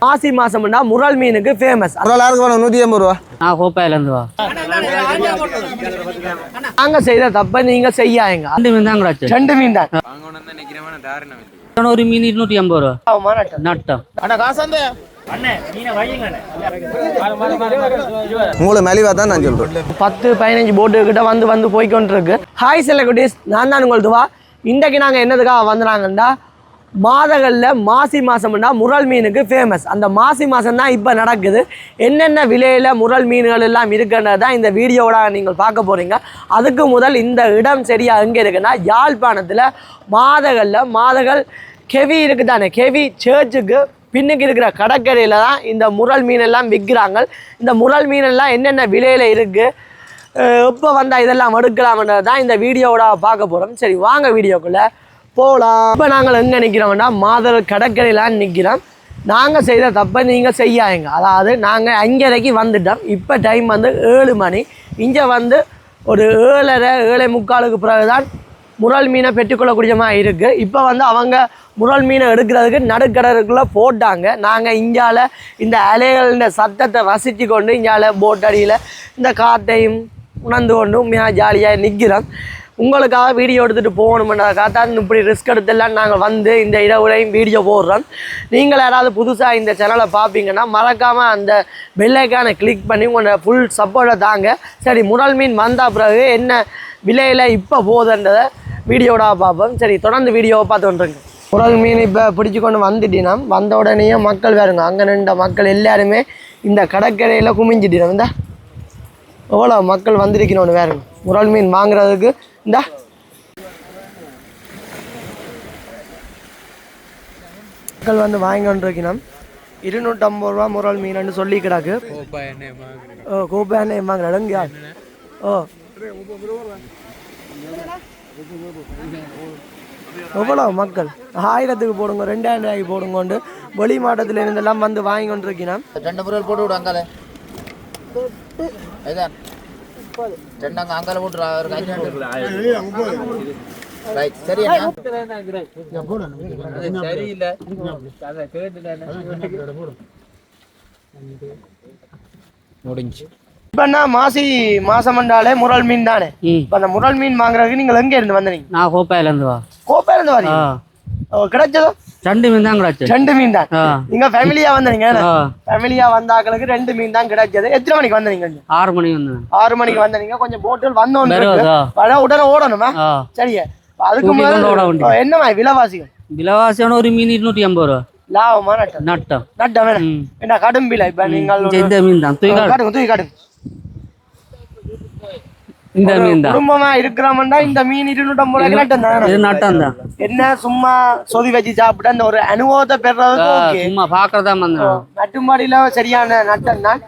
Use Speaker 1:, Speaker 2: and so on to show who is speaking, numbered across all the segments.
Speaker 1: மாசி மாசம்னா முரல் மீனுக்கு ஃபேமஸ்.
Speaker 2: யாருக்கு வேணும்? 180 ரூபா.
Speaker 3: நான் கோப்பாயிலேருந்து வா.
Speaker 1: நாங்க செய்த தப்ப நீங்க செய்யாங்க.
Speaker 3: 2 மீன் தான் கிடச்சு.
Speaker 1: 2 மீன் தான்.
Speaker 3: ஒரு மீன் 280 ரூபா. நட்டம்.
Speaker 2: உங்களை மலிவா தான் நான் சொல்றேன்.
Speaker 1: 10-15 போட்டு கிட்ட வந்து போய்கொண்டிருக்கு. ஹாய் செல்லகுட்டீஸ், நான் தான் உங்கள் துவா. இன்றைக்கு நாங்கள் என்னதுக்காக வந்துனாங்கன்னா, மாதங்களில் மாசி மாதம்னா முரல் மீனுக்கு ஃபேமஸ். அந்த மாசி மாதம் தான் இப்போ நடக்குது. என்னென்ன விலையில் முரல் மீன்கள் எல்லாம் இருக்குன்றது தான் இந்த வீடியோவோட நீங்கள் பார்க்க போகிறீங்க. அதுக்கு முதல் இந்த இடம் சரியாக எங்கே இருக்குன்னா, யாழ்ப்பாணத்தில் மாதகள் கெவி இருக்குது தானே, கெவி சர்ச்சுக்கு பின்னுக்கு இருக்கிற கடற்கரையில் தான் இந்த முரல் மீனெல்லாம் விற்கிறாங்க. இந்த முரல் மீனெல்லாம் என்னென்ன விலையில் இருக்குது, எப்போ வந்தால் இதெல்லாம் எடுக்கலாம்ன்றது தான் இந்த வீடியோவோட பார்க்க போகிறோம். சரி வாங்க வீடியோக்குள்ளே போகலாம். இப்போ நாங்கள் எங்கே நிற்கிறோம்னா, மாதர் கடற்கரையிலான்னு நிற்கிறோம். நாங்கள் செய்த தப்பை நீங்கள் செய்யாங்க. அதாவது நாங்கள் 5:30க்கு வந்துட்டோம். இப்போ டைம் வந்து 7 மணி. இங்கே வந்து ஒரு 7:30-7:45 பிறகு தான் முரல் மீனை பெற்றுக்கொள்ளக்கூடிய மாதிரி இருக்குது. இப்போ வந்து அவங்க முரல் மீனை எடுக்கிறதுக்கு நடுக்கடலுக்குள்ளே போட்டாங்க. நாங்கள் இங்கால இந்த அலைகளின் சத்தத்தை ரசித்து கொண்டு இங்கால போட் அடியில் இந்த காற்றையும் உணர்ந்து கொண்டு உண்மையாக ஜாலியாக நிற்கிறோம். உங்களுக்காக வீடியோ எடுத்துகிட்டு போகணுமென்றதுக்காக தான் இப்படி ரிஸ்க் எடுத்துலாம் நாங்கள் வந்து இந்த இரவுலையும் வீடியோ போடுறோம். நீங்கள் யாராவது புதுசாக இந்த சேனலை பார்ப்பீங்கன்னா மறக்காமல் அந்த பெல்லைக்கானை கிளிக் பண்ணி உங்களோட ஃபுல் சப்போர்ட்டை தாங்க. சரி, முரல் மீன் வந்த பிறகு என்ன விலையில் இப்போ போகுதுன்றதை வீடியோட பார்ப்போம். சரி, தொடர்ந்து வீடியோவை பார்த்து வந்துருங்க. முரல் மீன் இப்போ பிடிச்சி கொண்டு வந்துட்டினா வந்த உடனே மக்கள் வேறுங்க. அங்கே நின்ற மக்கள் எல்லாருமே இந்த கடற்கரையில் குமிஞ்சிட்டினோம். இந்த எவ்வளோ மக்கள் வந்திருக்கணும்னு வேறுங்க முரல் மீன் வாங்குறதுக்கு. இந்த மக்கள் வந்து வாங்கி கொண்டிருக்கணும். 250 ரூபா முரல் மீன் சொல்லி கிடாக்கு. கோப்பை எண்ணெய் வாங்குறாங்க. எவ்வளோ மக்கள் 1000க்கு போடுங்க, 2000 போடுங்கொண்டு வெளி மாவட்டத்தில் இருந்தெல்லாம் வந்து வாங்கி கொண்டிருக்கணும்.
Speaker 4: 2 முரல் போட்டு விடு. அங்கால இதான் 2 அங்கால போட்டு
Speaker 3: முடிஞ்சு.
Speaker 1: இப்ப மாசி மாசம் என்றாலே முரல் மீன் தானே. இப்ப அந்த முரல் மீன் வாங்குறதுக்கு நீங்க எங்க இருந்து வந்தீங்க?
Speaker 3: நான் கோப்பாயிலேருந்து வா.
Speaker 1: கோப்பாயிலிருந்து வரீங்க? கிடைச்சதோ
Speaker 3: 2 மீன் தான் கிடச்சு.
Speaker 1: 2 மீன் தான். நீங்க ஃபேமிலியா வந்தீங்க? ஃபேமிலியா வந்தாக்களுக்கு 2 மீன் தான் கிடைச்சது. எத்தனை மணிக்கு வந்தீங்க?
Speaker 3: 6 மணி வந்தேன்.
Speaker 1: 6 மணிக்கு வந்தீங்க. கொஞ்சம் போட்டில் வந்தோம் உடனே ஓடணுமா? சரியா, அதுக்கு முன்னாடி என்னமா விலைவாசிகள்?
Speaker 3: விலைவாசியான ஒரு மீன் 280 ரூபா.
Speaker 1: லாபமா?
Speaker 3: நட்டம்.
Speaker 1: நட்டம் வேணும். என்ன கடும் விலை? இப்ப நீங்கள்
Speaker 3: இந்த மீன் தான் தூக்கி
Speaker 1: காட்டுங்க.
Speaker 3: இந்த மீன் தான்
Speaker 1: குடும்பமா இருக்கிறோம்னா இந்த மீன் 250 நட்டம் தான். என்ன சும்மா சொதி வச்சு சாப்பிட்டு அந்த ஒரு அனுபவத்தை பெறதுக்கு
Speaker 3: சும்மா பாக்குறதா
Speaker 1: நட்டுமாடியில சரியான நட்டம் தான்.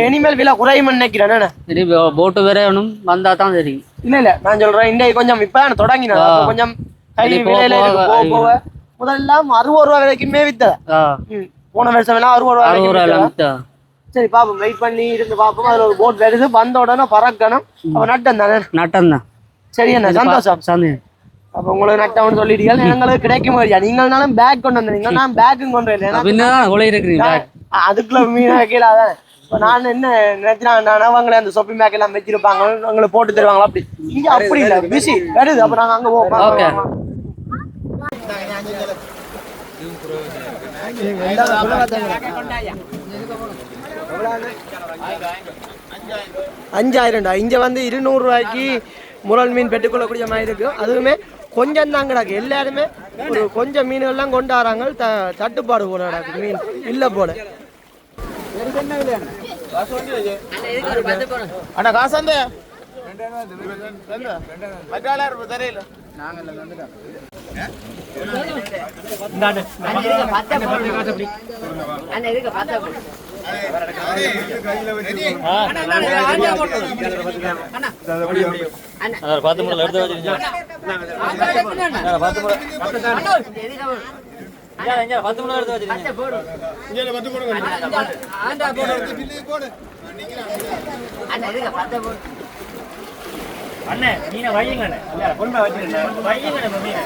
Speaker 1: இனிமேல் விலை குறையும் நினைக்கிறேன்.
Speaker 3: சரி, போட்டு வேணும் வந்தா தான் சரி.
Speaker 1: இல்ல நான் சொல்றேன், இந்த கொஞ்சம் இப்ப தொடங்கினா கொஞ்சம் போக முதல்லாம் 60 ரூபா வரைக்குமே வித்த. போன வருஷம் எல்லாம் 60 ரூபா. சரி பாப்போம், வெயிட் பண்ணி இருந்து பாப்போம். அதுல ஒரு போட் வருது, வந்த உடனே பறக்கணும். அப்ப நட்டம் தானே? நட்டம் தான். சரி, என்ன சந்தோஷம். அப்ப உங்களுக்கு நட்டம்னு சொல்லிட்டீங்க. எங்களுக்கு கிடைக்கும் மாதிரியா? நீங்களாலும் பேக் கொண்டு வந்தீங்க, நான் பேக்கும் கொண்டு வரேன். அதுக்குள்ள மீன் வைக்கலாதான். இப்ப நான் என்ன நினைச்சேன், அவங்களே அந்த சொப்பி மேக் எல்லாம் வச்சிருப்பாங்க, அவங்களை போட்டு தருவாங்களா? அப்படி இங்க அப்படி இல்ல, பிஸி வருது. அப்ப நாங்க அங்க போவோம். 5000 இங்க வந்து 200 ரூபாய்க்கு முரல் மீன் பெற்றுக்கொள்ளக்கூடிய மாதிரி இருக்கு. அதுவுமே கொஞ்சம் தான் கிடக்கு. எல்லாருமே ஒரு கொஞ்சம் மீன்கள்லாம் கொண்டு வராங்க. தட்டுப்பாடு போல கிடக்கு, மீன் இல்ல போல.
Speaker 4: அண்ணா காசு
Speaker 5: அண்ணே மீனை வையுங்க அண்ணே, கொண்டு வச்சிருந்தேன் வையுங்க மீனை.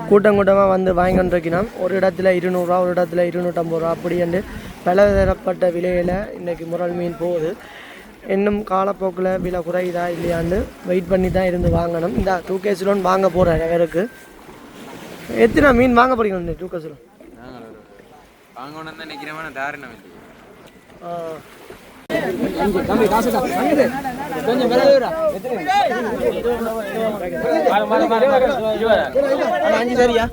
Speaker 1: கூட்டம் கூட்டமாக வந்து வாங்கி கொண்டிருக்கிறோம். ஒரு இடத்துல 200 ரூபா, ஒரு இடத்துல 250 ரூபா அப்படி என்று பலதரப்பட்ட விலையில் இன்றைக்கி முரல் மீன் போகுது. இன்னும் காலப்போக்கில் விலை குறையுதா இல்லையான்னு வெயிட் பண்ணி தான் இருந்து வாங்கணும். இந்த 2 லோன் வாங்க போகிறேன் அவருக்கு. எத்தனை மீன் வாங்க போறீங்க 2 லோன்?
Speaker 6: வாங்கணும்னு தான் நினைக்கிறேன். தாரணம்
Speaker 1: சரியா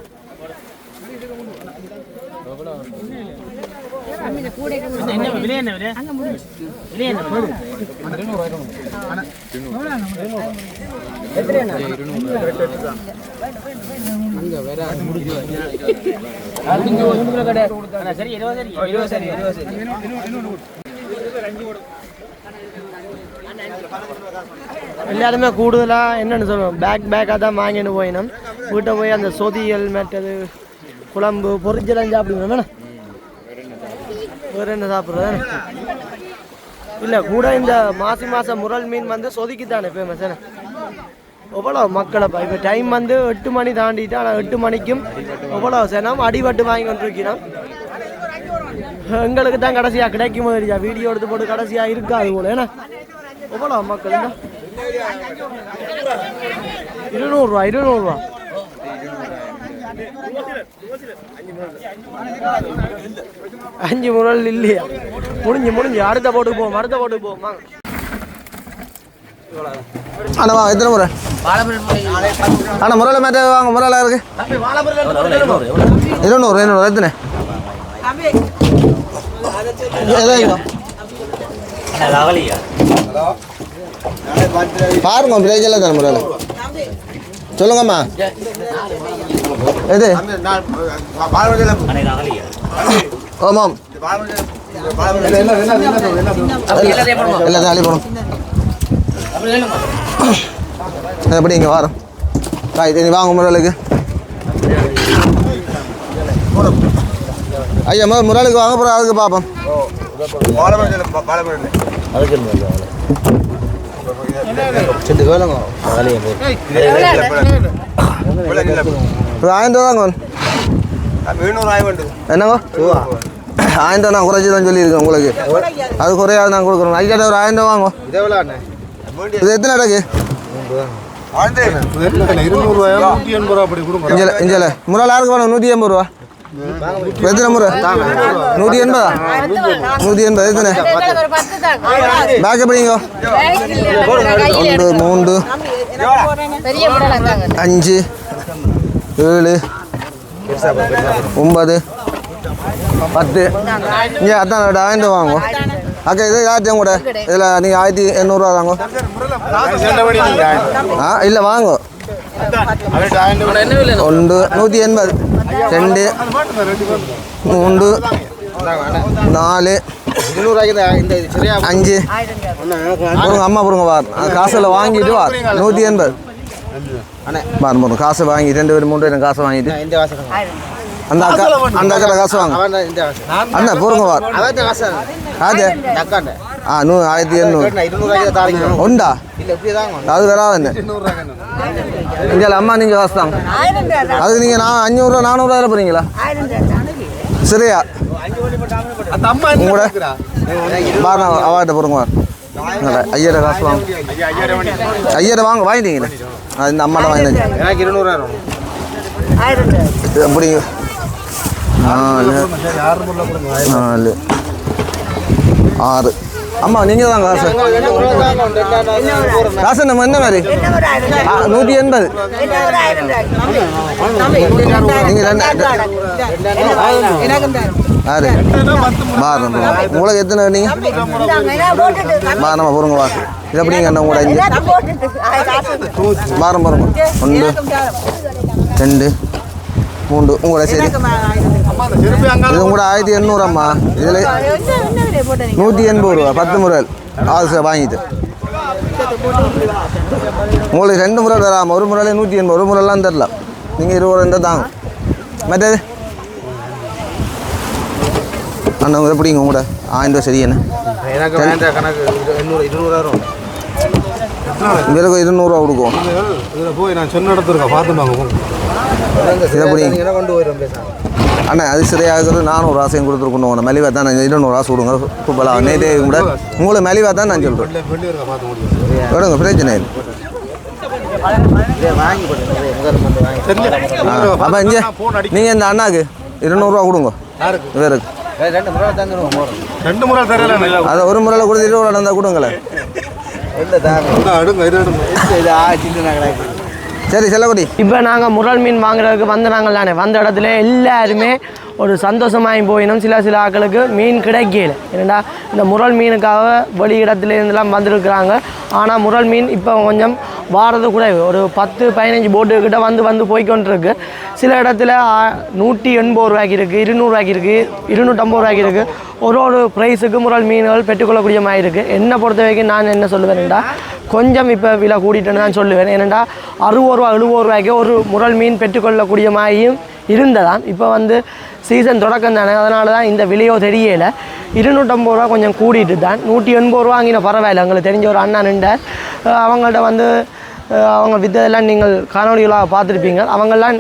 Speaker 1: எல்லாருமே கூடுதலாக என்னென்னு சொல்லுவோம், பேக்காக தான் வாங்கிட்டு போயினோம். வீட்டை போய் அந்த சொதியல் மற்றது குழம்பு பொரிச்செல்லாம் சாப்பிடுவோம். வேணா வேறு என்ன சாப்பிட்றது இல்லை. கூட இந்த மாதம் முரல் மீன் வந்து சொதிக்கு தானே ஃபேமஸ். என்ன எவ்வளோ மக்களைப்பா இப்போ டைம் வந்து 8 மணி தாண்டிட்டு, ஆனால் 8 மணிக்கும் எவ்வளோ சேனம் அடிபட்டு வாங்கி கொண்டிருக்கிறோம். எங்களுக்கு தான் கடைசியாக கிடைக்கும் போது வீடியோ எடுத்து போட்டு கடைசியாக இருக்காது போல. ஏன்னா எவ்வளோ மக்கள் 200 ரூபா 200 ரூபா. அஞ்சு முரல் இல்லையா? முடிஞ்சு அடுத்த போட்டு போவோம். வாங்க.
Speaker 2: அண்ணா வாங்க. எத்தனை முறை அண்ணா முறையில் மேட்டே வாங்க. முறையில் இருக்கு 200 எத்தனை பாருங்க பிரேஜ் தானே முறையில் சொல்லுங்கம்மா. எது ஆமாம் எல்லாத்தையும் அள்ளி போகணும். எப்படி இங்கே வரோம் காய் தண்ணி வாங்க முறையிலுக்கு. ஐயா முறையிலுக்கு வாங்க போகிறோம். அதுக்கு பார்ப்போம். செட்டு வேலைங்க 1000 தாங்க என்னங்க 1000 நான் குறைச்சி தான் சொல்லியிருக்கேன் உங்களுக்கு. அது குறையாது நான் கொடுக்குறோம். ஐயா ஒரு 1000 வாங்க. இது எத்தனை இடக்கு இஞ்சில் முறையில் யாருக்கு வேணும்? 180 ரூபா. எத்தனை முறை 180? 180 எத்தனை பேக் எப்படிங்க? 1 3 5 7 9 10 இங்கே அதான் 1000 வாங்குவோம். அக்கா இது யார்த்தையும் கூட இதில் நீங்கள் 1800 ரூபா தாங்க. இல்லை வாங்க. 1 180 2 3 4 5 போடுங்க. அம்மா போடுங்க வார். காசில் வாங்கிட்டு வார் 180 பாரு போடுங்க. காசை வாங்கி 2 பேர் 3 பேர் காசை வாங்கிட்டு அந்த அக்கா காசு வாங்க. அண்ணா போடுங்க வார். அது 1800 உண்டா? அது வராது. இங்கே அம்மா நீங்கள் காசு தாங்க. அதுக்கு நீங்கள் 500 400 போகிறீங்களா? சரியா உங்களோட பாருங்க. அவாட்ட போடுங்க வார். 5000 காசு வாங்க. 5000 வாங்க. வாங்கிட்டீங்களே அது இந்த அம்மாட்ட வாங்கினீங்க. எனக்கு 200 எப்படி 4 4 6 அம்மா நீங்கள் தான் காசு காசு நம்ம என்ன மாதிரி 180 நீங்கள் யாரு பாருங்க உங்களுக்கு எத்தனை நீங்கள் நம்ம பொருங்க வா இது எப்படிங்க என்ன கூட இங்கே பாருங்க 1 2 3 உங்களோட சரி இது கூட 1800 அம்மா இதில் 180 ரூபா 10 முறை அது வாங்கிட்டு உங்களுக்கு 2 முறை தராமல் ஒரு முறையில் 180 ஒரு முறைலாம் தரல நீங்கள் 20 ரூபா இருந்தால் தாங்க மற்றது அண்ணா எப்படிங்க உங்களோட 1000 ரூபா சரி என்ன இவருக்கு 200 ரூபா கொடுக்கும்
Speaker 7: இதில் போய் நான் சொன்ன இடத்துல பார்த்துட்டாங்க
Speaker 2: இதை எப்படி அண்ணா அது சரியாகிறது 400 ஆசையும் கொடுத்துருக்கணும் உங்களை மெலிவாக தான் நான் 200 ஆசை கொடுங்க சூப்பராக நேற்றே கூட உங்களை மெலிவாக தான் நான் சொல்கிறேன் விடுங்க பிரச்சனை இல்லை அப்போ இங்கே நீங்கள் இந்த அண்ணாக்கு 200 ரூபா கொடுங்க இவருக்கு
Speaker 7: 2 முறை தரல
Speaker 2: அதை ஒரு முறையில் கொடுத்து 20 ரூபா இருந்தால் கொடுங்களேன் சரி செல்லக்குடி
Speaker 1: இப்போ நாங்கள் முரல் மீன் வாங்குறதுக்கு வந்தாங்களானே வந்த இடத்துல எல்லாருமே ஒரு சந்தோஷமாகி போயினோம். சில ஆட்களுக்கு மீன் கிடைக்கல. ஏன்னா இந்த முரல் மீனுக்காக வெளி இடத்துலேருந்துலாம் வந்திருக்கிறாங்க. ஆனால் முரல் மீன் இப்போ கொஞ்சம் வாரது குறைவு. ஒரு 10-15 போட்டுக்கிட்ட வந்து போய்கொண்டிருக்கு. சில இடத்துல 180 ரூபாய்க்கு இருக்குது, 200 ரூபாய்க்கு இருக்குது, 250 ரூபாய்க்கு இருக்குது. ஒரு ப்ரைஸுக்கு முரல் மீன்கள் பெற்றுக்கொள்ளக்கூடிய மாதிரி இருக்குது. என்னை பொறுத்த வரைக்கும் நான் என்ன சொல்லுவேன்டா, கொஞ்சம் இப்போ விலை கூட்டிட்டுன்னு தான் சொல்லுவேன். ஏன்னா 60 ரூபா 70 ரூபாய்க்கு ஒரு முரல் மீன் பெற்றுக்கொள்ளக்கூடிய மாதிரியும் இருந்ததான். இப்போ வந்து சீசன் தொடக்கம் தானே, அதனால தான் இந்த விலையோ தெரியலை. 250 ரூபா கொஞ்சம் கூட்டிகிட்டு தான். 180 ரூபா வாங்கின பரவாயில்ல. உங்களுக்கு தெரிஞ்ச ஒரு அண்ணா நின்றார். அவங்கள்ட்ட வந்து அவங்க வித்ததெல்லாம் நீங்கள் காணொலிகளாக பார்த்துருப்பீங்க. அவங்கெல்லாம்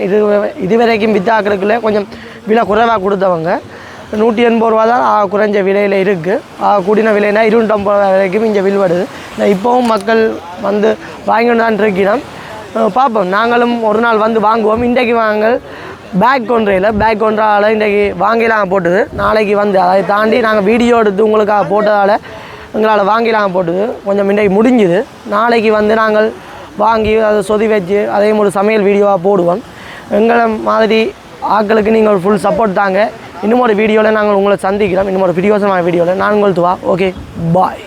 Speaker 1: இதுவரைக்கும் வித்தாக்கிறதுக்குள்ளே கொஞ்சம் விலை குறைவாக கொடுத்தவங்க. 180 ரூபா தான் குறைஞ்ச விலையில் இருக்குது. கூடின விலைனா 250 ரூபா வரைக்கும் இங்கே வில்வடுது. இப்போவும் மக்கள் வந்து வாங்கிட்டு தான் இருக்கிறோம். பார்ப்போம், நாங்களும் ஒரு நாள் வந்து வாங்குவோம். இன்றைக்கு வாங்கல் பேக் கொன்றால் இன்றைக்கி வாங்கிலாம் போட்டுது. நாளைக்கு வந்து அதை தாண்டி நாங்கள் வீடியோ எடுத்து உங்களுக்காக போட்டதால் எங்களால் வாங்கிலாம் போட்டுது. கொஞ்சம் இன்றைக்கு முடிஞ்சுது. நாளைக்கு வந்து நாங்கள் வாங்கி அதை சொதி வச்சு அதையும் ஒரு சமையல் வீடியோவாக போடுவோம். எங்களை மாதிரி ஆட்களுக்கு நீங்கள் ஃபுல் சப்போர்ட் தாங்க. இன்னும் ஒரு வீடியோவில் நாங்கள் உங்களை சந்திக்கிறோம். இன்னும் ஒரு வீடியோவில் நான் உங்கள் துவா. ஓகே, பாய்.